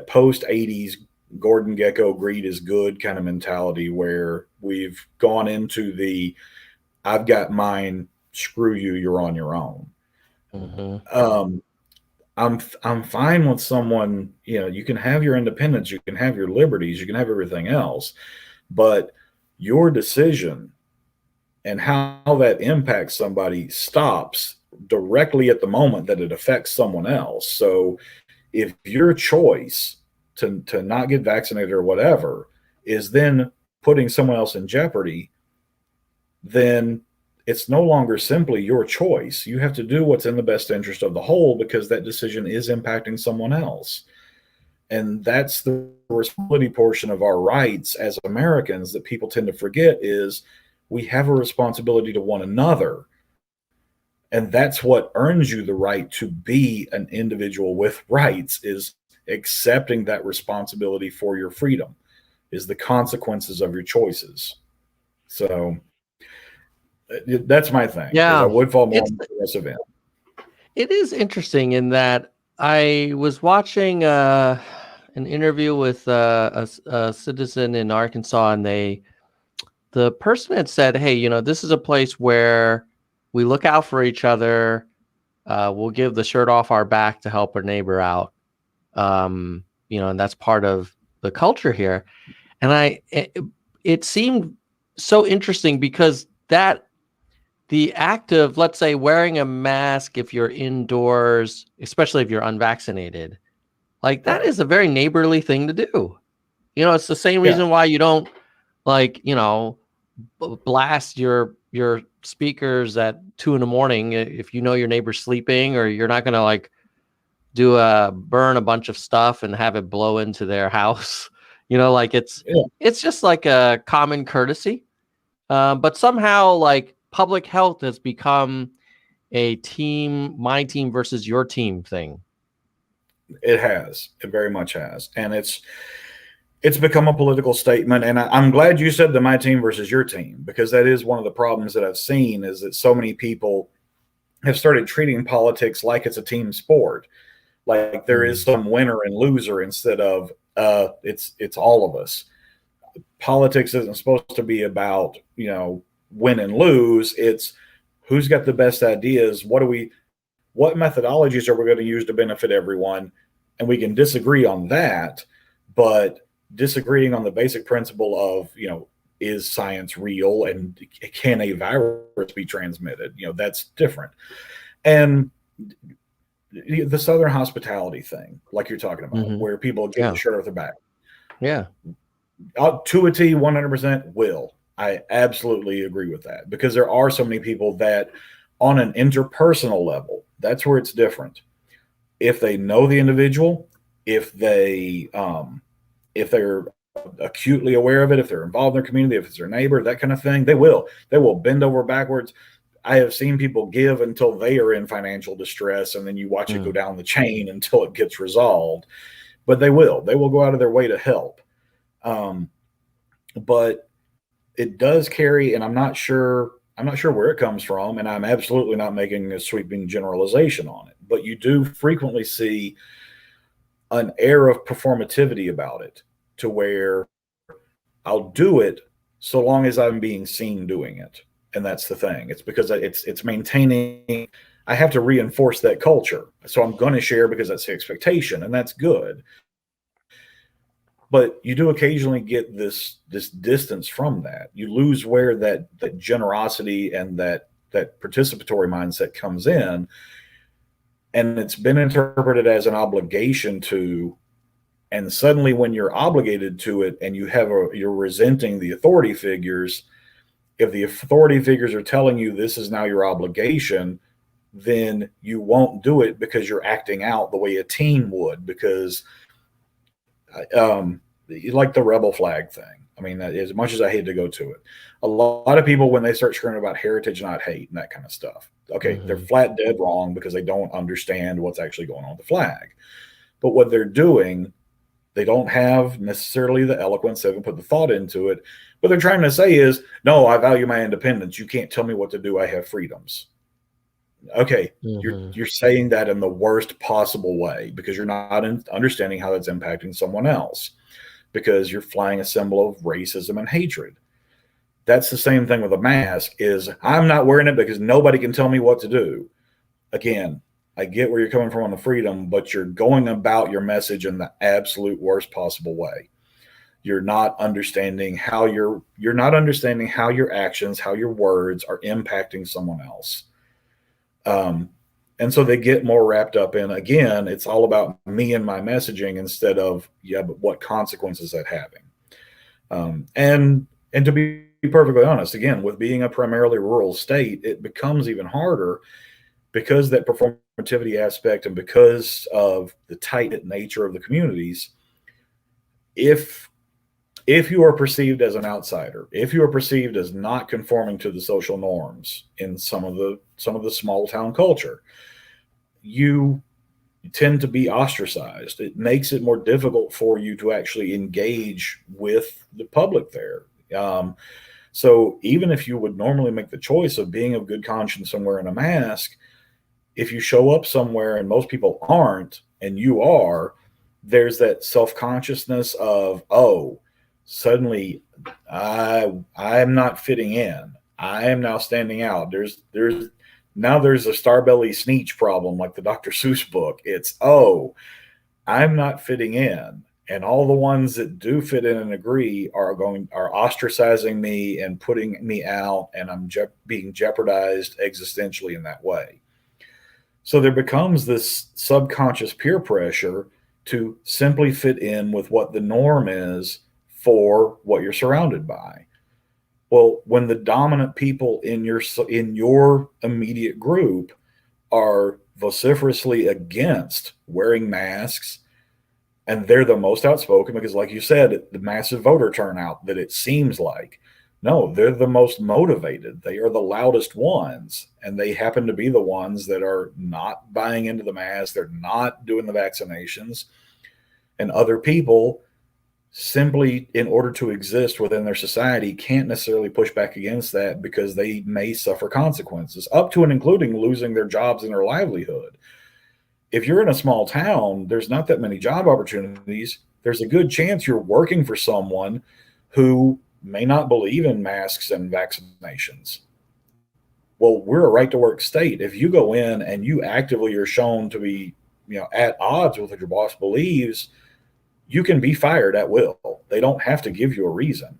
post 80s Gordon Gekko greed is good kind of mentality, where we've gone into the I've got mine, screw you, you're on your own. Mm-hmm. I'm fine with someone, you can have your independence, you can have your liberties, you can have everything else, but your decision and how that impacts somebody stops directly at the moment that it affects someone else. So if your choice to not get vaccinated or whatever is then putting someone else in jeopardy, then it's no longer simply your choice. You have to do what's in the best interest of the whole, because that decision is impacting someone else. And that's the responsibility portion of our rights as Americans that people tend to forget, is we have a responsibility to one another. And that's what earns you the right to be an individual with rights, is accepting that responsibility for your freedom, is the consequences of your choices. So that's my thing. Is I Yeah, would fall more on the progressive end. it is interesting in that I was watching an interview with a citizen in Arkansas, and the person had said, "Hey, this is a place where we look out for each other. We'll give the shirt off our back to help our neighbor out. And that's part of the culture here." And it seemed so interesting, because the act of, let's say, wearing a mask if you're indoors, especially if you're unvaccinated, like that is a very neighborly thing to do. It's the same reason why you don't blast your speakers at 2 a.m. if you know your neighbor's sleeping, or you're not gonna burn a bunch of stuff and have it blow into their house. It's just like a common courtesy. But somehow, like, public health has become a my team versus your team thing. It has. It very much has. And it's become a political statement. And I'm glad you said the my team versus your team, because that is one of the problems that I've seen, is that so many people have started treating politics like it's a team sport. Like there is some winner and loser, instead of it's all of us. Politics isn't supposed to be about, win and lose. It's who's got the best ideas. What methodologies are we going to use to benefit everyone? And we can disagree on that, but disagreeing on the basic principle of, is science real, and can a virus be transmitted? That's different. And the Southern hospitality thing, like you're talking about, where people get the shirt off their back. Yeah. To a T, 100% will. I absolutely agree with that, because there are so many people that on an interpersonal level, that's where it's different. If they know the individual, if they're acutely aware of it, if they're involved in their community, if it's their neighbor, that kind of thing, they will bend over backwards. I have seen people give until they are in financial distress, and then you watch it go down the chain until it gets resolved. But they will go out of their way to help. But it does carry, and I'm not sure where it comes from, and I'm absolutely not making a sweeping generalization on it, but you do frequently see an air of performativity about it, to where I'll do it so long as I'm being seen doing it. And that's the thing. It's because it's maintaining. I have to reinforce that culture. So I'm going to share because that's the expectation, and that's good. But you do occasionally get this distance from that. You lose where that generosity and that participatory mindset comes in, and it's been interpreted as an obligation to. And suddenly, when you're obligated to it, and you're resenting the authority figures, if the authority figures are telling you this is now your obligation, then you won't do it because you're acting out the way a teen would. Because, like the rebel flag thing. I mean, as much as I hate to go to it, a lot of people, when they start screaming about heritage, not hate, and that kind of stuff, okay, they're flat dead wrong because they don't understand what's actually going on with the flag. But what they're doing, they don't have necessarily the eloquence. They haven't put the thought into it. What they're trying to say is, no, I value my independence. You can't tell me what to do. I have freedoms. Okay, you're saying that in the worst possible way, because you're not understanding how that's impacting someone else, because you're flying a symbol of racism and hatred. That's the same thing with a mask. Is I'm not wearing it because nobody can tell me what to do. Again, I get where you're coming from on the freedom, but you're going about your message in the absolute worst possible way. You're not understanding how your actions, how your words are impacting someone else. And so they get more wrapped up in, again, it's all about me and my messaging instead of, yeah, but what consequences is that having? And to be perfectly honest, again, with being a primarily rural state, it becomes even harder because that performativity aspect, and because of the tight-knit nature of the communities. If you are perceived as an outsider, if you are perceived as not conforming to the social norms in some of the small town culture, you tend to be ostracized. It makes it more difficult for you to actually engage with the public there. So even if you would normally make the choice of being of good conscience somewhere in a mask, if you show up somewhere and most people aren't, and you are, there's that self-consciousness of, oh, suddenly I'm not fitting in. I am now standing out. There's a Starbelly Sneetch problem, like the Dr. Seuss book. It's, oh, I'm not fitting in. And all the ones that do fit in and agree are ostracizing me and putting me out, and I'm being jeopardized existentially in that way. So there becomes this subconscious peer pressure to simply fit in with what the norm is for what you're surrounded by. Well, when the dominant people in your immediate group are vociferously against wearing masks, and they're the most outspoken because, like you said, the massive voter turnout that it seems like, no, they're the most motivated. They are the loudest ones, and they happen to be the ones that are not buying into the mask. They're not doing the vaccinations, and other people, simply in order to exist within their society, can't necessarily push back against that because they may suffer consequences, up to and including losing their jobs and their livelihood. If you're in a small town, there's not that many job opportunities. There's a good chance you're working for someone who may not believe in masks and vaccinations. Well, we're a right to work state. If you go in and you actively are shown to be, at odds with what your boss believes, you can be fired at will. They don't have to give you a reason.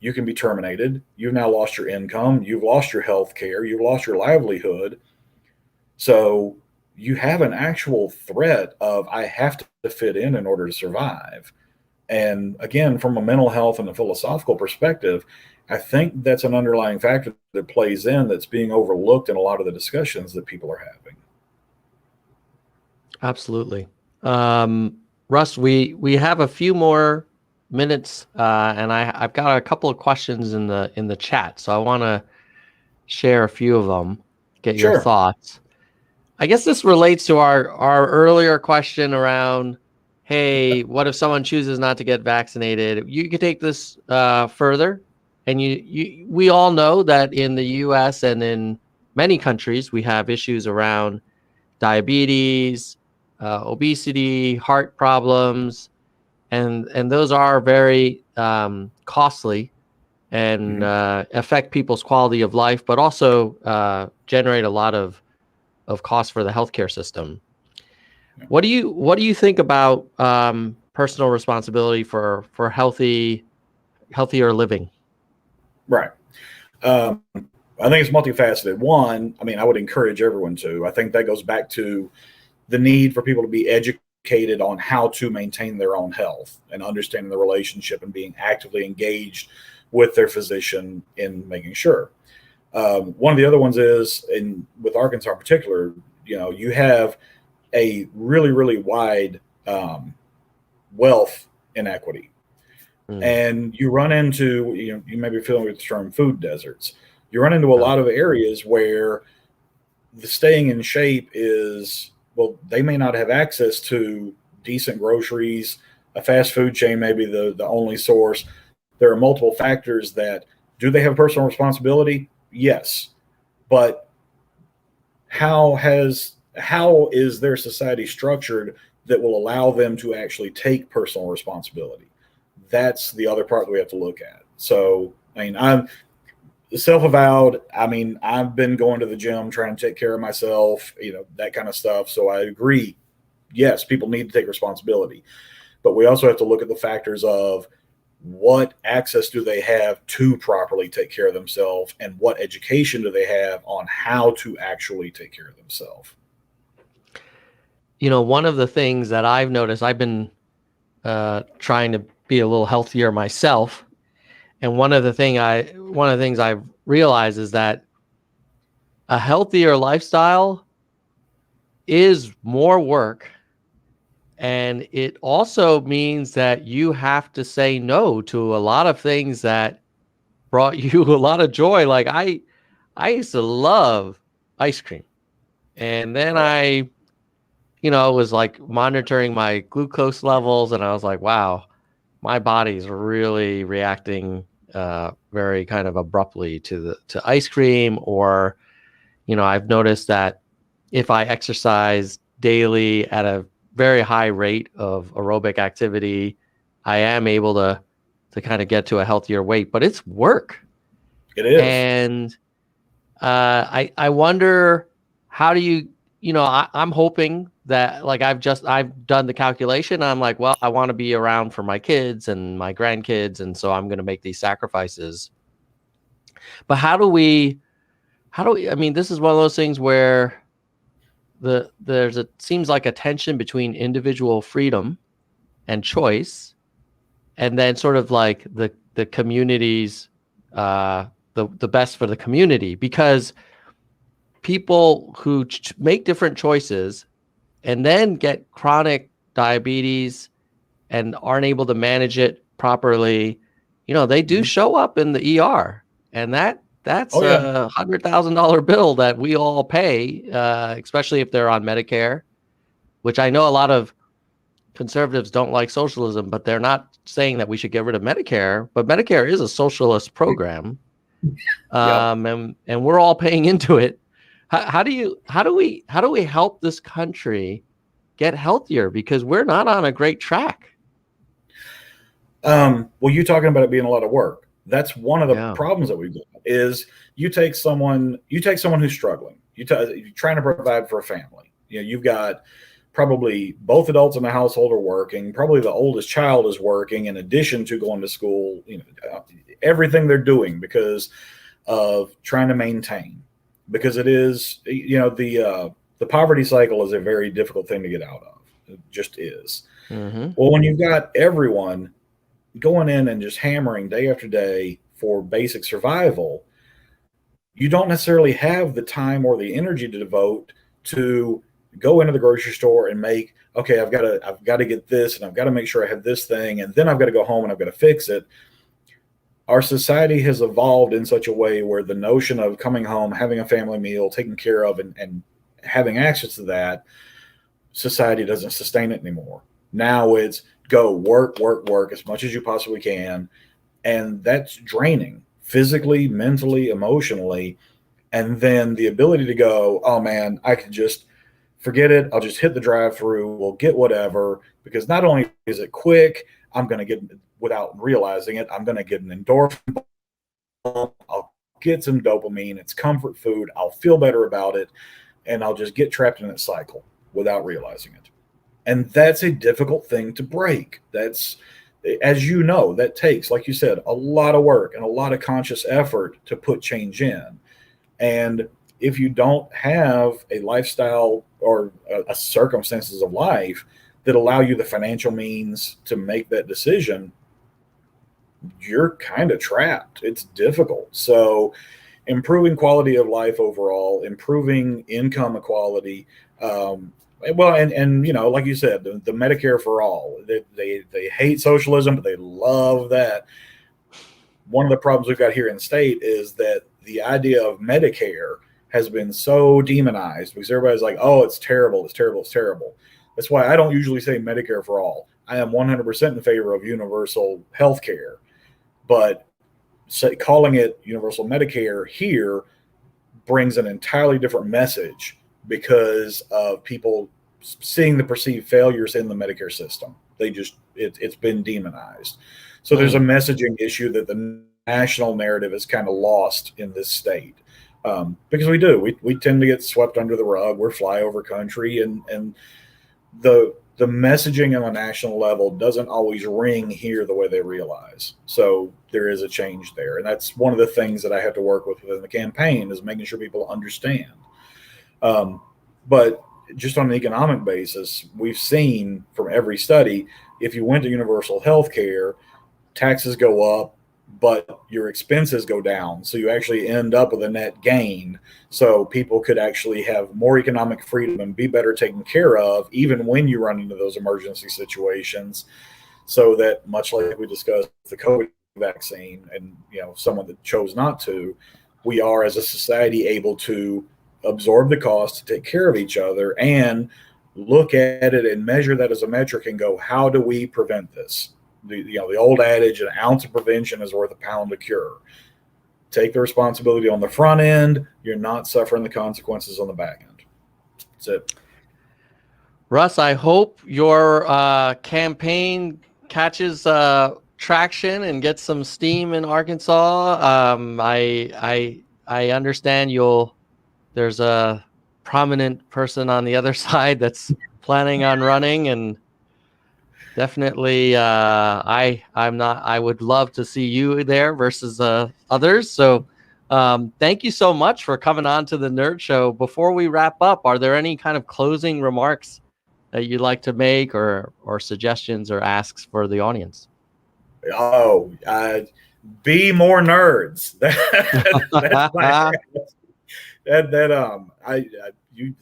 You can be terminated. You've now lost your income. You've lost your health care. You've lost your livelihood. So you have an actual threat of, I have to fit in order to survive. And again, from a mental health and a philosophical perspective, I think that's an underlying factor that plays in, that's being overlooked in a lot of the discussions that people are having. Absolutely. Russ, we have a few more minutes, and I've got a couple of questions in the chat, so I want to share a few of them, get your thoughts. I guess this relates to our earlier question around, hey, what if someone chooses not to get vaccinated? You could take this further, and we all know that in the U.S. and in many countries we have issues around diabetes, obesity, heart problems, and those are very costly and affect people's quality of life, but also generate a lot of cost for the healthcare system. What do you think about personal responsibility for healthier living? Right. I think it's multifaceted. One, I mean, I would encourage everyone to. I think that goes back to the need for people to be educated on how to maintain their own health and understanding the relationship and being actively engaged with their physician in making sure. One of the other ones is, with Arkansas in particular, you have a really, really wide wealth inequity. And you run into, you may be familiar with the term food deserts. You run into a lot of areas where the staying in shape is, well, they may not have access to decent groceries. A fast food chain may be the only source. There are multiple factors that, do they have personal responsibility? Yes. But how is their society structured that will allow them to actually take personal responsibility? That's the other part that we have to look at. So, I mean, I'm self-avowed. I mean, I've been going to the gym, trying to take care of myself, that kind of stuff. So I agree. Yes, people need to take responsibility, but we also have to look at the factors of what access do they have to properly take care of themselves, and what education do they have on how to actually take care of themselves. One of the things that I've noticed, I've been trying to be a little healthier myself, and one of the things I've realized is that a healthier lifestyle is more work, and it also means that you have to say no to a lot of things that brought you a lot of joy. Like I used to love ice cream, and then I was like monitoring my glucose levels, and I was like, wow, my body's really reacting very kind of abruptly to ice cream. Or, I've noticed that if I exercise daily at a very high rate of aerobic activity, I am able to kind of get to a healthier weight, but it's work. It is. And I wonder, how do you, I'm hoping that, like, I've done the calculation. I'm like, well, I want to be around for my kids and my grandkids, and so I'm going to make these sacrifices. But how do we, I mean, this is one of those things where seems like a tension between individual freedom and choice, and then sort of like the community's, the best for the community, because people who make different choices and then get chronic diabetes and aren't able to manage it properly, they do show up in the ER, and that's a $100,000 bill that we all pay, especially if they're on Medicare, which I know a lot of conservatives don't like socialism, but they're not saying that we should get rid of Medicare. But Medicare is a socialist program, and we're all paying into it. How do we help this country get healthier, because we're not on a great track? Well, you talking about it being a lot of work. That's one of the problems that we've got. Is you take someone who's struggling, you're trying to provide for a family. You've got probably both adults in the household are working. Probably the oldest child is working in addition to going to school. Everything they're doing because of trying to maintain. Because it is, the poverty cycle is a very difficult thing to get out of. It just is. Mm-hmm. Well, when you've got everyone going in and just hammering day after day for basic survival, you don't necessarily have the time or the energy to devote to go into the grocery store and make, okay, I've got to get this, and I've got to make sure I have this thing, and then I've got to go home and I've got to fix it. Our society has evolved in such a way where the notion of coming home, having a family meal, taken care of, and having access to that, society doesn't sustain it anymore. Now it's go work as much as you possibly can. And that's draining physically, mentally, emotionally. And then the ability to go, oh man, I could just forget it. I'll just hit the drive-through. We'll get whatever, because not only is it quick, I'm going to get, without realizing it, I'm going to get an endorphin. I'll get some dopamine. It's comfort food. I'll feel better about it, and I'll just get trapped in that cycle without realizing it. And that's a difficult thing to break. That's, as you know, that takes, like you said, a lot of work and a lot of conscious effort to put change in. And if you don't have a lifestyle or a circumstances of life that allow you the financial means to make that decision, you're kind of trapped. It's difficult. So improving quality of life overall, improving income equality, well, and you know, like you said, the Medicare for all, they hate socialism, but they love that. One of the problems we've got here in the state is that the idea of Medicare has been so demonized, because everybody's like, oh, it's terrible, it's terrible, it's terrible. That's why I don't usually say Medicare for all. I am 100% in favor of universal health care, but calling it universal Medicare here brings an entirely different message, because of people seeing the perceived failures in the Medicare system. They just, it's been demonized. So there's a messaging issue that the national narrative is kind of lost in this state. Because we tend to get swept under the rug. We're flyover country, and the messaging on a national level doesn't always ring here the way they realize. So there is a change there. And that's one of the things that I have to work with within the campaign, is making sure people understand. But just on an economic basis, we've seen from every study, if you went to universal health care, taxes go up, but your expenses go down. So you actually end up with a net gain. So people could actually have more economic freedom and be better taken care of, even when you run into those emergency situations. So that, much like we discussed the COVID vaccine, and you know, someone that chose not to, we are as a society able to absorb the cost to take care of each other and look at it and measure that as a metric and go, how do we prevent this? The old adage, an ounce of prevention is worth a pound of cure. Take the responsibility on the front end. You're not suffering the consequences on the back end. That's it. Russ, I hope your campaign catches traction and gets some steam in Arkansas. I understand there's a prominent person on the other side that's planning on running, and definitely I would love to see you there versus others. So thank you so much for coming on to the Nerd Show. Before we wrap up, are there any kind of closing remarks that you'd like to make, or suggestions or asks for the audience? Oh, be more nerds. That's my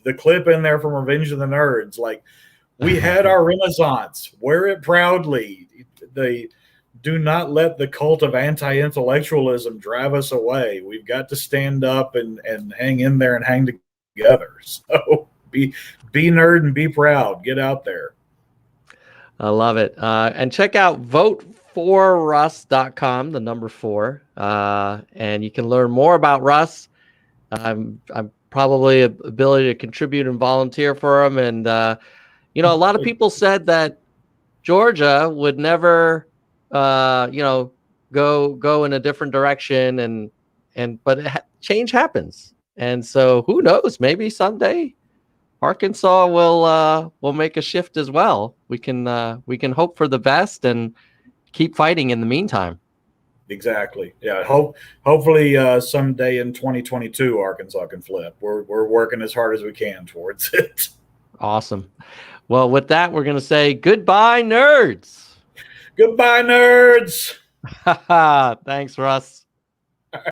the clip in there from Revenge of the Nerds, like, we had our Renaissance. Wear it proudly. They do not let the cult of anti-intellectualism drive us away. We've got to stand up and hang in there and hang together. So be nerd and be proud. Get out there. I love it. And check out voteforruss.com, the number 4. And you can learn more about Russ. I'm probably ability to contribute and volunteer for him. And, you know, a lot of people said that Georgia would never, go in a different direction, but change happens. And so who knows, maybe someday Arkansas will make a shift as well. We can hope for the best and keep fighting in the meantime. Exactly. Yeah. Hopefully someday in 2022, Arkansas can flip. We're working as hard as we can towards it. Awesome. Well, with that, we're going to say goodbye, nerds. Goodbye, nerds. Thanks, Russ.